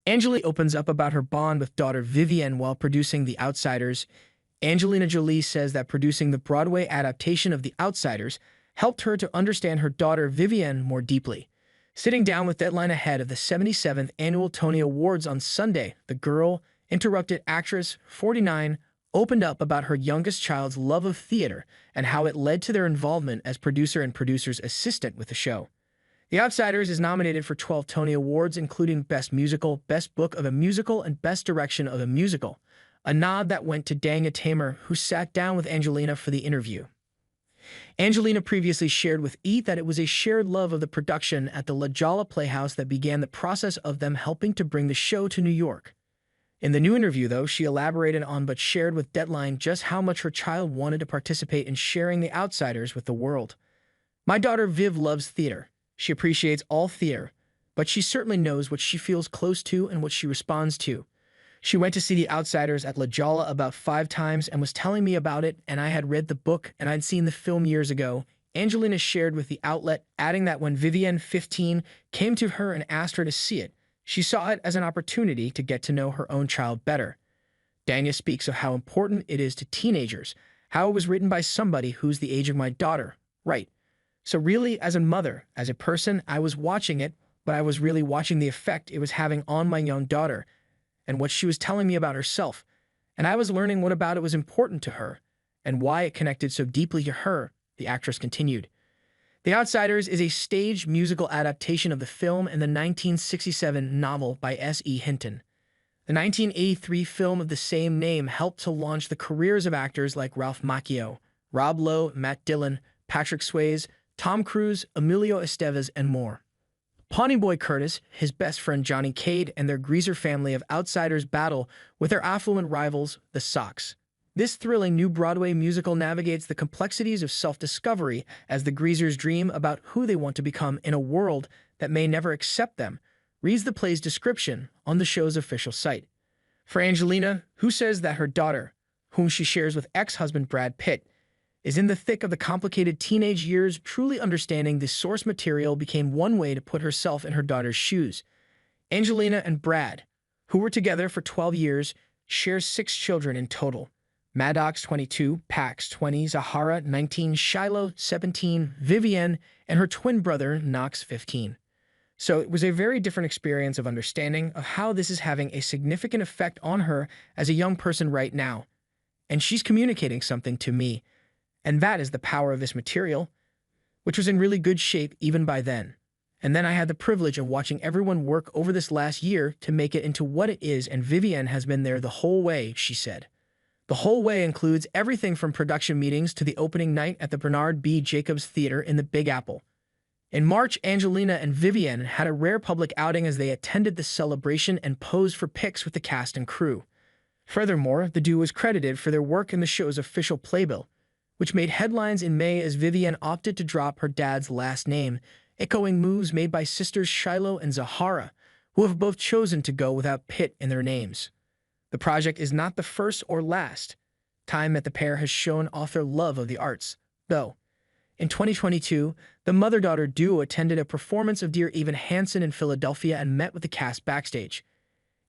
Angelina opens up about her bond with daughter Vivienne while producing The Outsiders. Angelina Jolie says that producing the Broadway adaptation of The Outsiders helped her to understand her daughter Vivienne more deeply. Sitting down with deadline ahead of the 77th Annual Tony Awards on Sunday, the girl, interrupted actress, 49, opened up about her youngest child's love of theater and how it led to their involvement as producer and producer's assistant with the show. The Outsiders is nominated for 12 Tony Awards, including Best Musical, Best Book of a Musical, and Best Direction of a Musical, a nod that went to Danya Tamer, who sat down with Angelina for the interview. Angelina previously shared with E! That it was a shared love of the production at the La Jolla Playhouse that began the process of them helping to bring the show to New York. In the new interview, though, she elaborated on but shared with Deadline just how much her child wanted to participate in sharing The Outsiders with the world. "My daughter Viv loves theater. She appreciates all theater, but she certainly knows what she feels close to and what she responds to. She went to see The Outsiders at La Jolla about 5 times and was telling me about it, and I had read the book and I'd seen the film years ago," Angelina shared with the outlet, adding that when Vivienne, 15, came to her and asked her to see it, she saw it as an opportunity to get to know her own child better. Danya speaks of how important it is to teenagers, how it was written by somebody who's the age of my daughter. Right. So really, as a mother, as a person, I was watching it, but I was really watching the effect it was having on my young daughter and what she was telling me about herself. And I was learning what about it was important to her and why it connected so deeply to her, the actress continued. The Outsiders is a stage musical adaptation of the film and the 1967 novel by S.E. Hinton. The 1983 film of the same name helped to launch the careers of actors like Ralph Macchio, Rob Lowe, Matt Dillon, Patrick Swayze, Tom Cruise, Emilio Estevez, and more. Pawnee Boy Curtis, his best friend Johnny Cade, and their greaser family of outsiders battle with their affluent rivals, the Sox. This thrilling new Broadway musical navigates the complexities of self-discovery as the greasers dream about who they want to become in a world that may never accept them, reads the play's description on the show's official site. For Angelina, who says that her daughter, whom she shares with ex-husband Brad Pitt, is in the thick of the complicated teenage years, truly understanding the source material became one way to put herself in her daughter's shoes. Angelina and Brad, who were together for 12 years, share 6 children in total. Maddox, 22, Pax, 20, Zahara, 19, Shiloh, 17, Vivienne, and her twin brother, Knox, 15. So it was a very different experience of understanding of how this is having a significant effect on her as a young person right now. And she's communicating something to me. And that is the power of this material, which was in really good shape even by then. And then I had the privilege of watching everyone work over this last year to make it into what it is, and Vivienne has been there the whole way, she said. The whole way includes everything from production meetings to the opening night at the Bernard B. Jacobs Theater in the Big Apple. In March, Angelina and Vivienne had a rare public outing as they attended the celebration and posed for pics with the cast and crew. Furthermore, the duo was credited for their work in the show's official playbill, which made headlines in May as Vivienne opted to drop her dad's last name, echoing moves made by sisters Shiloh and Zahara, who have both chosen to go without Pitt in their names. The project is not the first or last time that the pair has shown off their love of the arts, though. In 2022, the mother-daughter duo attended a performance of Dear Evan Hansen in Philadelphia and met with the cast backstage.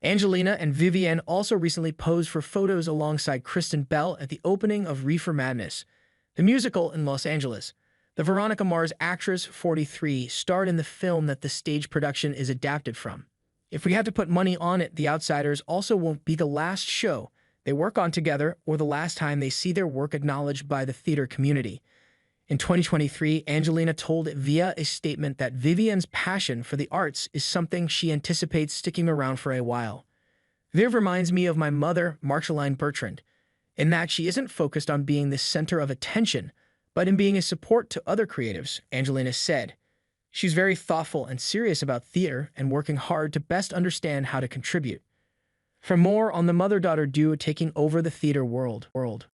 Angelina and Vivienne also recently posed for photos alongside Kristen Bell at the opening of Reefer Madness, the musical in Los Angeles. The Veronica Mars actress, 43, starred in the film that the stage production is adapted from. If we had to put money on it, The Outsiders also won't be the last show they work on together or the last time they see their work acknowledged by the theater community. In 2023, Angelina told it via a statement that Vivienne's passion for the arts is something she anticipates sticking around for a while. "Viv reminds me of my mother, Marceline Bertrand, in that she isn't focused on being the center of attention, but in being a support to other creatives," Angelina said. She's very thoughtful and serious about theater and working hard to best understand how to contribute. For more on the mother-daughter duo taking over the theater world.